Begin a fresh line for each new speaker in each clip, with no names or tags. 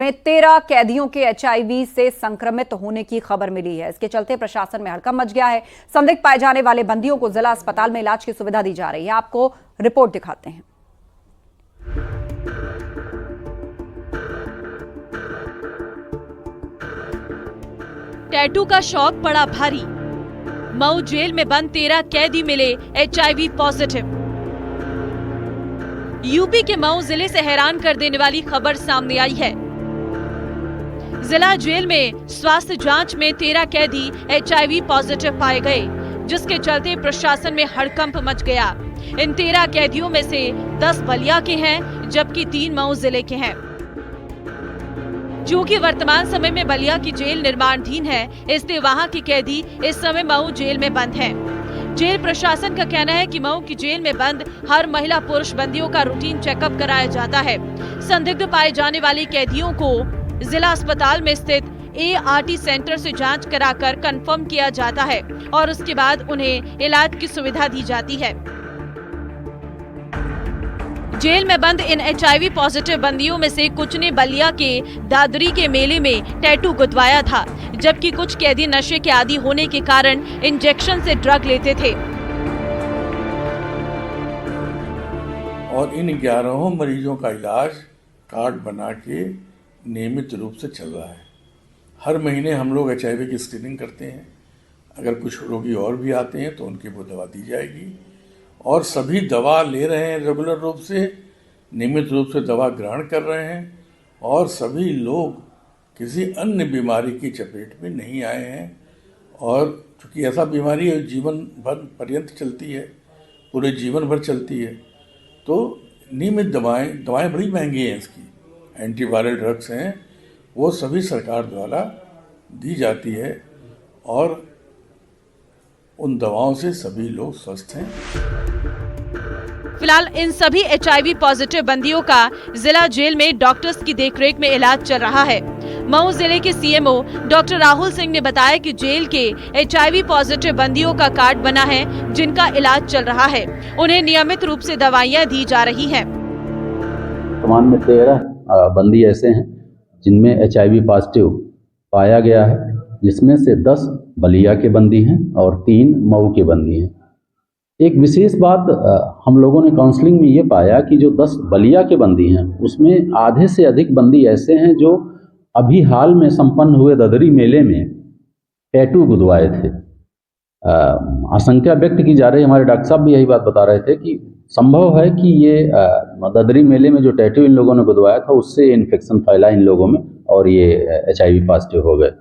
में 13 कैदियों के एचआईवी से संक्रमित होने की खबर मिली है। इसके चलते प्रशासन में हड़कंप मच गया है। संदिग्ध पाए जाने वाले बंदियों को जिला अस्पताल में इलाज की सुविधा दी जा रही है। आपको रिपोर्ट दिखाते हैं।
टैटू का शौक पड़ा भारी। मऊ जेल में बंद 13 कैदी मिले एचआईवी पॉजिटिव। यूपी के मऊ जिले से हैरान कर देने वाली खबर सामने आई है। जिला जेल में स्वास्थ्य जांच में 13 कैदी एचआईवी पॉजिटिव पाए गए, जिसके चलते प्रशासन में हड़कंप मच गया। इन 13 कैदियों में से 10 बलिया के हैं, जबकि 3 मऊ जिले के हैं। चूँकि वर्तमान समय में बलिया की जेल निर्माणाधीन है, इसलिए वहां के कैदी इस समय मऊ जेल में बंद हैं। जेल प्रशासन का कहना है कि मऊ की जेल में बंद हर महिला पुरुष बंदियों का रूटीन चेकअप कराया जाता है। संदिग्ध पाए जाने वाले कैदियों को जिला अस्पताल में स्थित ART सेंटर से जांच कराकर कंफर्म किया जाता है और उसके बाद उन्हें इलाज की सुविधा दी जाती है। जेल में बंद इन एचआईवी पॉजिटिव बंदियों में से कुछ ने बलिया के दादरी के मेले में टैटू गुदवाया था, जबकि कुछ कैदी नशे के आदी होने के कारण इंजेक्शन से ड्रग लेते थे।
और इन 11 मरीजों का इलाज कार्ड बना के नियमित रूप से चल रहा है। हर महीने हम लोग एचआईवी की स्क्रीनिंग करते हैं। अगर कुछ रोगी और भी आते हैं तो उनकी वो दवा दी जाएगी। और सभी दवा ले रहे हैं, रेगुलर रूप से नियमित रूप से दवा ग्रहण कर रहे हैं। और सभी लोग किसी अन्य बीमारी की चपेट में नहीं आए हैं। और चूँकि ऐसा बीमारी है जीवन भर पर्यंत चलती है, पूरे जीवन भर चलती है, तो नियमित दवाएं बड़ी महंगी हैं। इसकी एंटीवायरल ड्रग्स हैं, वो सभी सरकार द्वारा दी जाती है और उन दवाओं से सभी लोग स्वस्थ हैं।
फिलहाल इन सभी एचआईवी पॉजिटिव बंदियों का जिला जेल में डॉक्टर्स की देखरेख में इलाज चल रहा है। मऊ जिले के सीएमओ डॉक्टर राहुल सिंह ने बताया कि जेल के एचआईवी पॉजिटिव बंदियों का कार्ड बना है, जिनका इलाज चल रहा है। उन्हें नियमित रूप से दवाइयां दी जा रही हैं।
वर्तमान में 13 बंदी ऐसे हैं जिनमें एचआईवी पॉजिटिव पाया गया है, जिसमें से 10 बलिया के बंदी हैं और 3 मऊ के बंदी हैं। एक विशेष बात हम लोगों ने काउंसलिंग में ये पाया कि जो 10 बलिया के बंदी हैं, उसमें आधे से अधिक बंदी ऐसे हैं जो अभी हाल में संपन्न हुए ददरी मेले में टैटू गुदवाए थे। आशंका व्यक्त की जा रही, हमारे डॉक्टर साहब भी यही बात बता रहे थे कि संभव है कि ये ददरी मेले में जो टैटू इन लोगों ने गुदवाया था, उससे इन्फेक्शन फैला इन लोगों में और ये एचआईवी पॉजिटिव हो गए।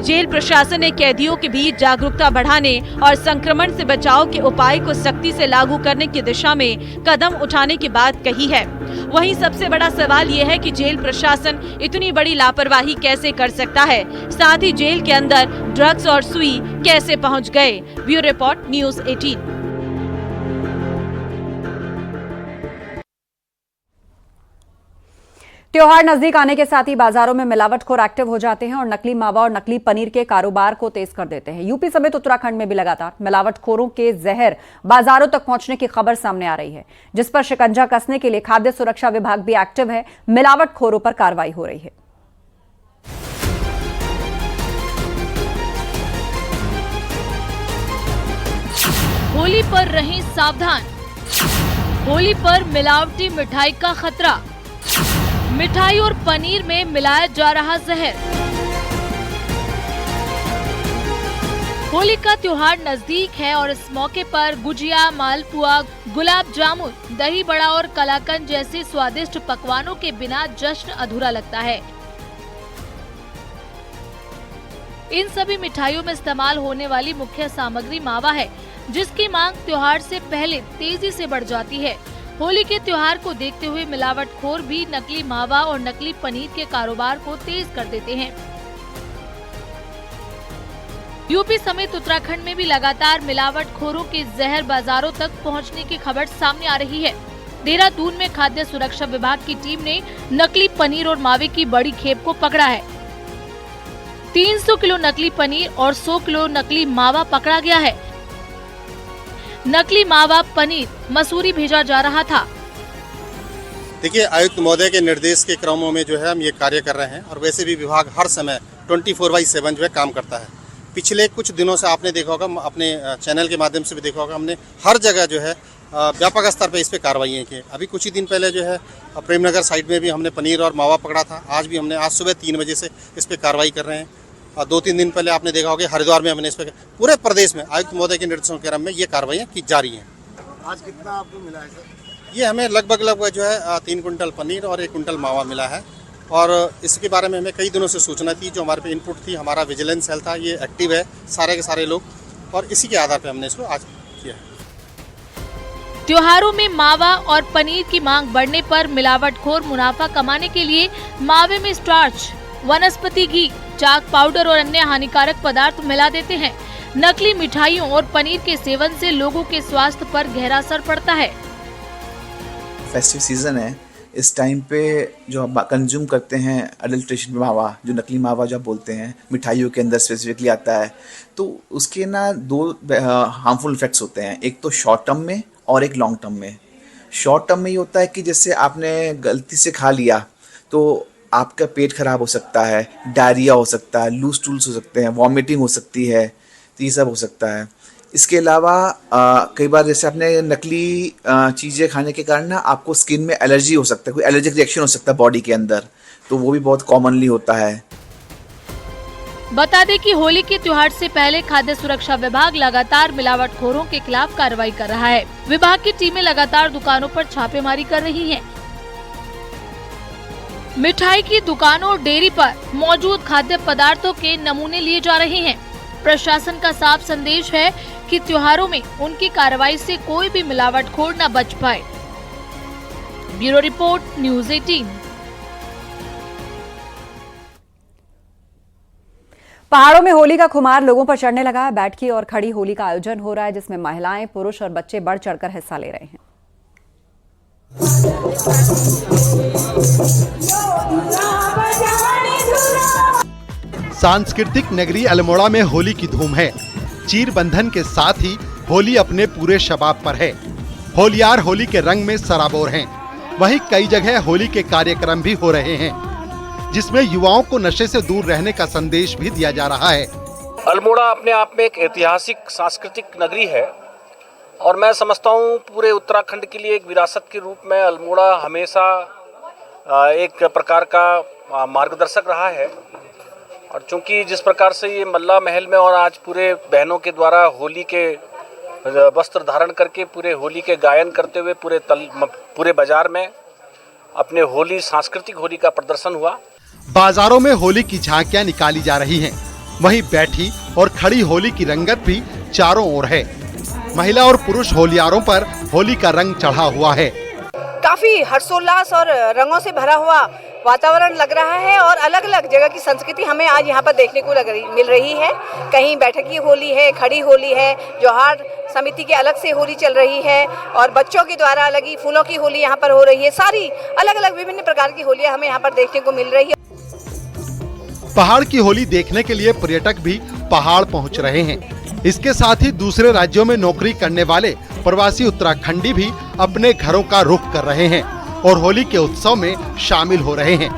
जेल प्रशासन ने कैदियों के बीच जागरूकता बढ़ाने और संक्रमण से बचाव के उपाय को सख्ती से लागू करने की दिशा में कदम उठाने की बात कही है। वहीं सबसे बड़ा सवाल ये है कि जेल प्रशासन इतनी बड़ी लापरवाही कैसे कर सकता है, साथ ही जेल के अंदर ड्रग्स और सुई कैसे पहुंच गए। Bureau report news 18।
त्योहार नजदीक आने के साथ ही बाजारों में मिलावटखोर एक्टिव हो जाते हैं और नकली मावा और नकली पनीर के कारोबार को तेज कर देते हैं। यूपी समेत उत्तराखंड में भी लगातार मिलावटखोरों के जहर बाजारों तक पहुंचने की खबर सामने आ रही है, जिस पर शिकंजा कसने के लिए खाद्य सुरक्षा विभाग भी एक्टिव है। मिलावटखोरों पर कार्रवाई हो रही है।
होली पर रहें सावधान। होली पर मिलावटी मिठाई का खतरा। मिठाई और पनीर में मिलाया जा रहा जहर। होली का त्योहार नजदीक है और इस मौके पर गुजिया, मालपुआ, गुलाब जामुन, दही बड़ा और कलाकंद जैसे स्वादिष्ट पकवानों के बिना जश्न अधूरा लगता है। इन सभी मिठाइयों में इस्तेमाल होने वाली मुख्य सामग्री मावा है, जिसकी मांग त्योहार से पहले तेजी से बढ़ जाती है। होली के त्योहार को देखते हुए मिलावटखोर भी नकली मावा और नकली पनीर के कारोबार को तेज कर देते हैं। यूपी समेत उत्तराखंड में भी लगातार मिलावटखोरों के जहर बाजारों तक पहुंचने की खबर सामने आ रही है। देहरादून में खाद्य सुरक्षा विभाग की टीम ने नकली पनीर और मावे की बड़ी खेप को पकड़ा है। 300 किलो नकली पनीर और 100 किलो नकली मावा पकड़ा गया है। नकली मावा, पनीर मसूरी भेजा जा रहा था।
देखिए, आयुक्त महोदय के निर्देश के क्रमों में जो है हम ये कार्य कर रहे हैं और वैसे भी विभाग हर समय 24/7 जो है काम करता है। पिछले कुछ दिनों से आपने देखा होगा, अपने चैनल के माध्यम से भी देखा होगा, हमने हर जगह जो है व्यापक स्तर पे इस पे कार्रवाई की। अभी कुछ ही दिन पहले जो है प्रेमनगर साइड में भी हमने पनीर और मावा पकड़ा था। आज भी हमने आज सुबह 3 बजे से इस पे कार्रवाई कर रहे हैं। और 2-3 दिन पहले आपने देखा होगा हरिद्वार में हमने इस पे, पूरे प्रदेश में आयुक्त महोदय के निर्देशों के क्रम में ये कार्रवाइयाँ की जा रही हैं।
आज कितना आपको मिला है सर?
ये हमें लगभग जो है 3 कुंटल पनीर और 1 कुंटल मावा मिला है। और इसके बारे में हमें कई दिनों से सूचना थी, जो हमारे पे इनपुट थी। हमारा विजिलेंस सेल था, ये एक्टिव है, सारे के सारे लोग, और इसी के आधार पे हमने इसको आज किया है।
त्योहारों में मावा और पनीर की मांग बढ़ने पर मिलावटखोर मुनाफा कमाने के लिए मावे में स्टार्च, वनस्पति घी, चाक पाउडर और अन्य हानिकारक पदार्थ मिला देते हैं। नकली मिठाइयों और पनीर के सेवन से लोगों के स्वास्थ्य पर गहरा असर पड़ता है।
फेस्टिव सीजन है, इस टाइम पे जो हम कंज्यूम करते हैं अडल्ट्रेशन मावा, जो नकली मावा जो आप बोलते हैं, मिठाइयों के अंदर स्पेसिफिकली आता है, तो उसके ना 2 हार्मफुल इफेक्ट्स होते हैं। एक तो शॉर्ट टर्म में और एक लॉन्ग टर्म में। शॉर्ट टर्म में ये होता है कि जैसे आपने गलती से खा लिया तो आपका पेट खराब हो सकता है, डायरिया हो सकता है, लूज टूल्स हो सकते हैं, वॉमिटिंग हो सकती है, तो ये सब हो सकता है। इसके अलावा कई बार जैसे आपने नकली चीज़ें खाने के कारण ना आपको स्किन में एलर्जी हो सकता है, कोई एलर्जिक रिएक्शन हो सकता है बॉडी के अंदर, तो वो भी बहुत कॉमनली होता है।
बता दें कि होली के त्योहार से पहले खाद्य सुरक्षा विभाग लगातार मिलावटखोरों के खिलाफ कार्रवाई कर रहा है। विभाग की टीमें लगातार दुकानों पर छापेमारी कर रही हैं। मिठाई की दुकानों और डेयरी पर मौजूद खाद्य पदार्थों के नमूने लिए जा रहे हैं। प्रशासन का साफ संदेश है कि त्योहारों में उनकी कार्रवाई से कोई भी मिलावटखोर न बच पाए। Bureau report, news 18।
पहाड़ों में होली का खुमार लोगों पर चढ़ने लगा है। बैठकी और खड़ी होली का आयोजन हो रहा है, जिसमें महिलाएं, पुरुष और बच्चे बढ़ चढ़कर हिस्सा ले रहे हैं।
सांस्कृतिक नगरी अल्मोड़ा में होली की धूम है। चीर बंधन के साथ ही होली अपने पूरे शबाब पर है। होलियार होली के रंग में सराबोर हैं। वहीं कई जगह होली के कार्यक्रम भी हो रहे हैं, जिसमें युवाओं को नशे से दूर रहने का संदेश भी दिया जा रहा है।
अल्मोड़ा अपने आप में एक ऐतिहासिक सांस्कृतिक नगरी है और मैं समझता हूँ पूरे उत्तराखंड के लिए एक विरासत के रूप में अल्मोड़ा हमेशा एक प्रकार का मार्गदर्शक रहा है। और चूंकि जिस प्रकार से ये मल्ला महल में और आज पूरे बहनों के द्वारा होली के वस्त्र धारण करके पूरे होली के गायन करते हुए पूरे बाजार में अपने होली सांस्कृतिक होली का प्रदर्शन हुआ।
बाजारों में होली की झांकियां निकाली जा रही हैं। वहीं बैठी और खड़ी होली की रंगत भी चारों ओर है। महिला और पुरुष होलियारों पर होली का रंग चढ़ा हुआ है।
काफी हर्षोल्लास और रंगों से भरा हुआ वातावरण लग रहा है और अलग अलग जगह की संस्कृति हमें आज यहाँ पर देखने को मिल रही है। कहीं बैठकी होली है, खड़ी होली है, जोहार समिति की अलग से होली चल रही है और बच्चों के द्वारा अलग ही फूलों की होली यहाँ पर हो रही है। सारी अलग अलग विभिन्न प्रकार की होलियाँ हमें यहाँ पर देखने को मिल रही है।
पहाड़ की होली देखने के लिए पर्यटक भी पहाड़ पहुँच रहे हैं। इसके साथ ही दूसरे राज्यों में नौकरी करने वाले प्रवासी उत्तराखंडी भी अपने घरों का रुख कर रहे हैं और होली के उत्सव में शामिल हो रहे हैं।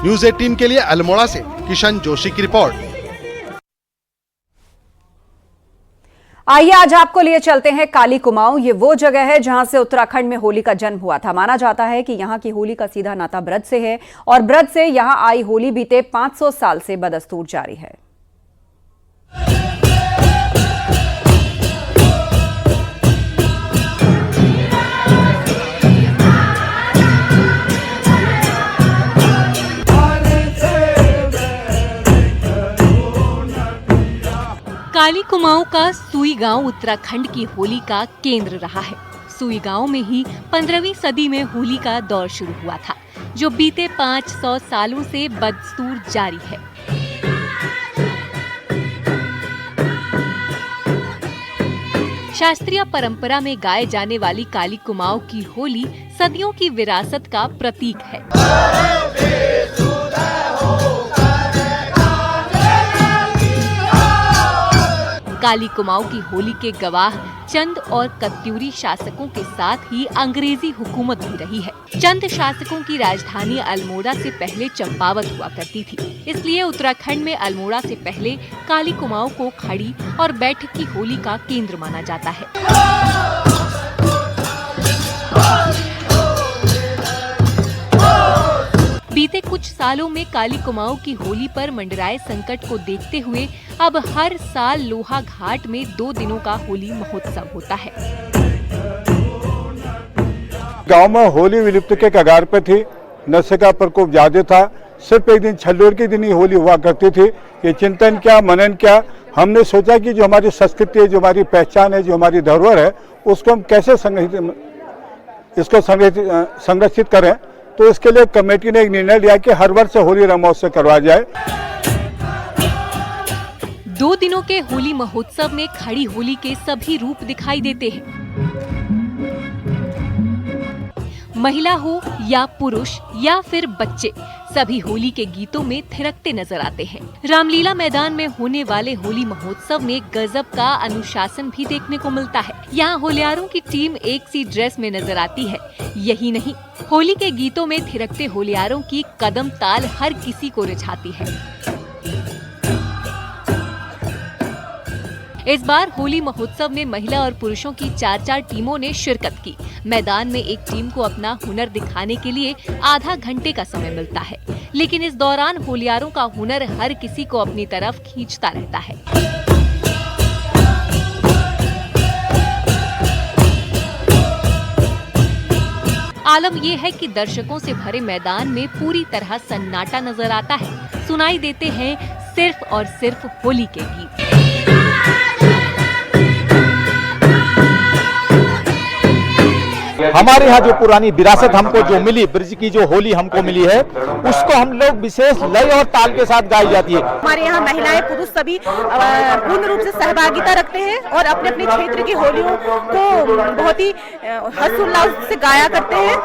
न्यूज़ 18 के लिए अल्मोड़ा से किशन जोशी की रिपोर्ट।
आइए आज आपको लिए चलते हैं काली कुमाऊं। ये वो जगह है जहां से उत्तराखंड में होली का जन्म हुआ था। माना जाता है कि यहां की होली का सीधा नाता ब्रज से है और ब्रज से यहां आई होली बीते 500 साल से बदस्तूर जारी है।
काली कुमाऊं का सुई गांव उत्तराखंड की होली का केंद्र रहा है। सुई गांव में ही 15वीं सदी में होली का दौर शुरू हुआ था, जो बीते 500 सालों से बदस्तूर जारी है। शास्त्रीय परंपरा में गाए जाने वाली काली कुमाऊं की होली सदियों की विरासत का प्रतीक है। काली कुमाऊं की होली के गवाह चंद और कत्यूरी शासकों के साथ ही अंग्रेजी हुकूमत भी रही है। चंद शासकों की राजधानी अल्मोड़ा से पहले चंपावत हुआ करती थी, इसलिए उत्तराखंड में अल्मोड़ा से पहले काली कुमाऊं को खड़ी और बैठक की होली का केंद्र माना जाता है। बीते कुछ सालों में काली कुमाऊं की होली पर मंडराए संकट को देखते हुए अब हर साल लोहा घाट में 2 दिनों का होली महोत्सव होता है।
गांव में होली विलुप्त के कगार पर थी, नशे का प्रकोप ज्यादा था। सिर्फ एक दिन छल्लोर के दिन ही होली हुआ करती थी। ये चिंतन क्या, मनन क्या, हमने सोचा कि जो हमारी संस्कृति है, जो हमारी पहचान है, जो हमारी धरोहर है, उसको हम कैसे संरक्षित करें। तो इसके लिए कमेटी ने एक निर्णय लिया कि हर वर्ष होली रंग महोत्सव करवाया जाए।
2 दिनों के होली महोत्सव में खड़ी होली के सभी रूप दिखाई देते हैं। महिला हो या पुरुष या फिर बच्चे, सभी होली के गीतों में थिरकते नजर आते हैं। रामलीला मैदान में होने वाले होली महोत्सव में गजब का अनुशासन भी देखने को मिलता है। यहाँ होलियारों की टीम एक सी ड्रेस में नजर आती है। यही नहीं, होली के गीतों में थिरकते होलियारों की कदम ताल हर किसी को रिझाती है। इस बार होली महोत्सव में महिला और पुरुषों की 4-4 टीमों ने शिरकत की। मैदान में एक टीम को अपना हुनर दिखाने के लिए आधा घंटे का समय मिलता है, लेकिन इस दौरान होलियारों का हुनर हर किसी को अपनी तरफ खींचता रहता है। आलम यह है कि दर्शकों से भरे मैदान में पूरी तरह सन्नाटा नजर आता है। सुनाई देते हैं सिर्फ और सिर्फ होली के गीत।
हमारे यहाँ जो पुरानी विरासत हमको जो मिली, ब्रज की जो होली हमको मिली है, उसको हम लोग विशेष लय और ताल के साथ गाई जाती है।
हमारे यहाँ महिलाएं पुरुष सभी पूर्ण रूप से सहभागिता रखते हैं और अपने अपने क्षेत्र की होलियों को बहुत ही हर्षोल्लास से गाया करते हैं।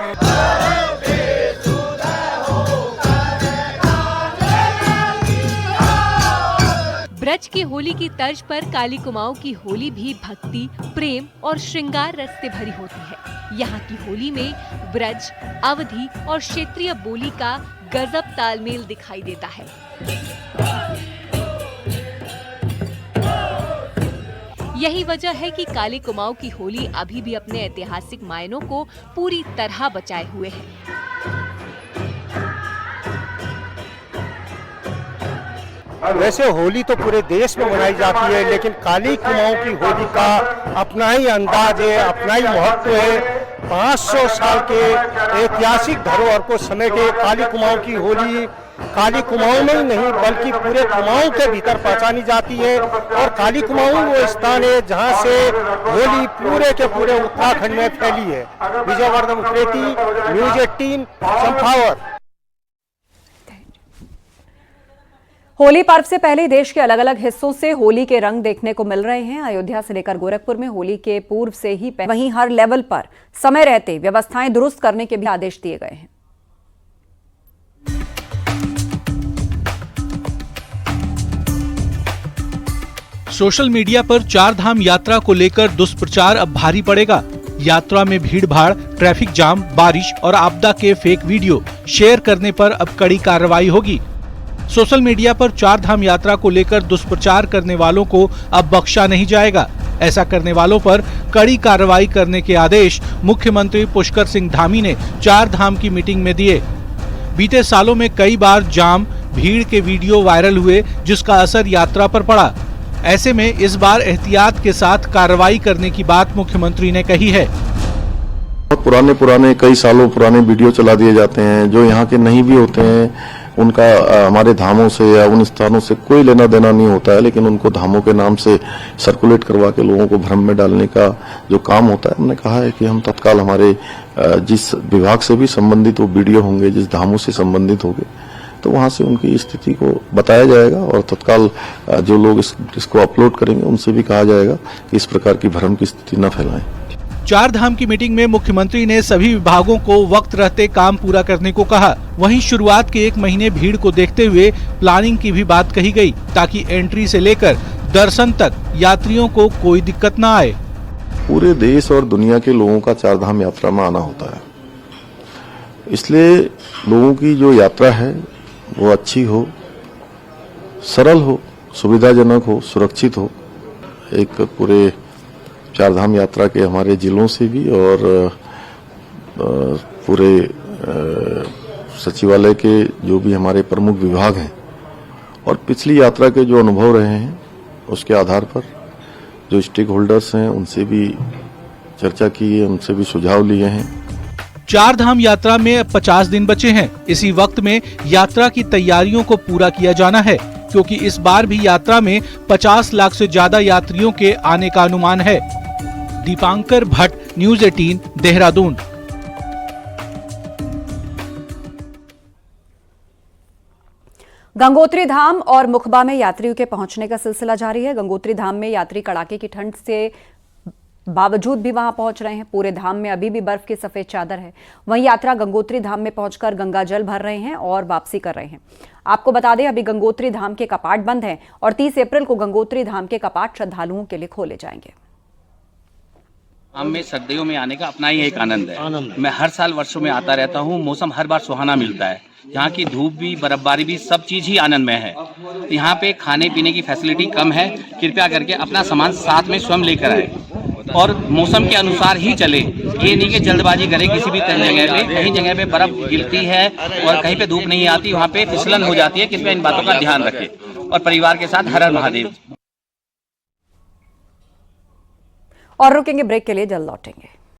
ब्रज की होली की तर्ज पर काली कुमाऊं की होली भी भक्ति, प्रेम और श्रृंगार रस से भरी होती है। यहाँ की होली में ब्रज, अवधी और क्षेत्रीय बोली का गजब तालमेल दिखाई देता है। यही वजह है कि काली कुमाऊं की होली अभी भी अपने ऐतिहासिक मायनों को पूरी तरह बचाए हुए है।
वैसे होली तो पूरे देश में मनाई जाती है, लेकिन काली कुमाऊं की होली का अपना ही अंदाज है, अपना ही महत्व है। 500 साल के ऐतिहासिक धरोहर को समेटे काली कुमाऊं की होली काली कुमाऊं में ही नहीं बल्कि पूरे कुमाऊं के भीतर पहचानी जाती है। और काली कुमाऊं वो स्थान है जहां से होली पूरे के पूरे उत्तराखंड में फैली है। विजयवर्धन उप्रेती, न्यूज 18, चंपावत।
होली पर्व से पहले देश के अलग अलग हिस्सों से होली के रंग देखने को मिल रहे हैं। अयोध्या से लेकर गोरखपुर में होली के पूर्व से ही वहीं हर लेवल पर समय रहते व्यवस्थाएं दुरुस्त करने के भी आदेश दिए गए हैं।
सोशल मीडिया पर 4 धाम यात्रा को लेकर दुष्प्रचार अब भारी पड़ेगा। यात्रा में भीड़-भाड़, ट्रैफिक जाम, बारिश और आपदा के फेक वीडियो शेयर करने पर अब कड़ी कार्रवाई होगी। सोशल मीडिया पर 4 धाम यात्रा को लेकर दुष्प्रचार करने वालों को अब बख्शा नहीं जाएगा। ऐसा करने वालों पर कड़ी कार्रवाई करने के आदेश मुख्यमंत्री पुष्कर सिंह धामी ने 4 धाम की मीटिंग में दिए। बीते सालों में कई बार जाम, भीड़ के वीडियो वायरल हुए, जिसका असर यात्रा पर पड़ा। ऐसे में इस बार एहतियात के साथ कार्रवाई करने की बात मुख्यमंत्री ने कही है।
पुराने कई सालों पुराने वीडियो चला दिए जाते हैं, जो यहाँ के नहीं भी होते हैं। उनका हमारे धामों से या उन स्थानों से कोई लेना देना नहीं होता है, लेकिन उनको धामों के नाम से सर्कुलेट करवा के लोगों को भ्रम में डालने का जो काम होता है, हमने कहा है कि हम तत्काल हमारे जिस विभाग से भी संबंधित वो वीडियो होंगे, जिस धामों से संबंधित होंगे, तो वहां से उनकी स्थिति को बताया जाएगा और तत्काल जो लोग इसको अपलोड करेंगे उनसे भी कहा जाएगा कि इस प्रकार की भ्रम की स्थिति न फैलाएं।
4 धाम की मीटिंग में मुख्यमंत्री ने सभी विभागों को वक्त रहते काम पूरा करने को कहा। वहीं शुरुआत के 1 महीने भीड़ को देखते हुए प्लानिंग की भी बात कही गई, ताकि एंट्री से लेकर दर्शन तक यात्रियों को कोई दिक्कत न आए।
पूरे देश और दुनिया के लोगों का चार धाम यात्रा में आना होता है। इसलिए लोगों की जो यात्रा है वो अच्छी हो, सरल हो, सुविधाजनक हो, सुरक्षित हो। एक पूरे चार धाम यात्रा के हमारे जिलों से भी और पूरे सचिवालय के जो भी हमारे प्रमुख विभाग हैं और पिछली यात्रा के जो अनुभव रहे हैं उसके आधार पर जो स्टेक होल्डर्स हैं उनसे भी चर्चा की है, उनसे भी सुझाव लिए हैं।
चार धाम यात्रा में 50 दिन बचे हैं। इसी वक्त में यात्रा की तैयारियों को पूरा किया जाना है, क्योंकि इस बार भी यात्रा में 50 लाख से ज्यादा यात्रियों के आने का अनुमान है। दीपांकर भट्ट, न्यूज़ 18, देहरादून।
गंगोत्री धाम और मुखबा में यात्रियों के पहुंचने का सिलसिला जारी है। गंगोत्री धाम में यात्री कड़ाके की ठंड से बावजूद भी वहां पहुंच रहे हैं। पूरे धाम में अभी भी बर्फ की सफेद चादर है। वहीं यात्रा गंगोत्री धाम में पहुंचकर गंगा जल भर रहे हैं और वापसी कर रहे हैं। आपको बता दें, अभी गंगोत्री धाम के कपाट बंद हैं और 30 अप्रैल को गंगोत्री धाम के कपाट श्रद्धालुओं के लिए खोले जाएंगे।
धाम में सर्दियों में आने का अपना ही एक आनंद है। मैं हर साल वर्षों में आता रहता हूँ। मौसम हर बार सुहाना मिलता है। यहाँ की धूप भी, बर्फबारी भी, सब चीज ही आनंद में है। यहाँ पे खाने पीने की फैसिलिटी कम है। कृपया करके अपना सामान साथ में स्वयं लेकर आए और मौसम के अनुसार ही चले। ये नहीं कि जल्दबाजी करें किसी भी जगह पे। कहीं जगह पे बर्फ गिरती है और कहीं पे धूप नहीं आती, वहाँ पे फिसलन हो जाती है। कृपया इन बातों का ध्यान रखें और परिवार के साथ हर हर महादेव।
और रुकेंगे ब्रेक के लिए, जल्द लौटेंगे।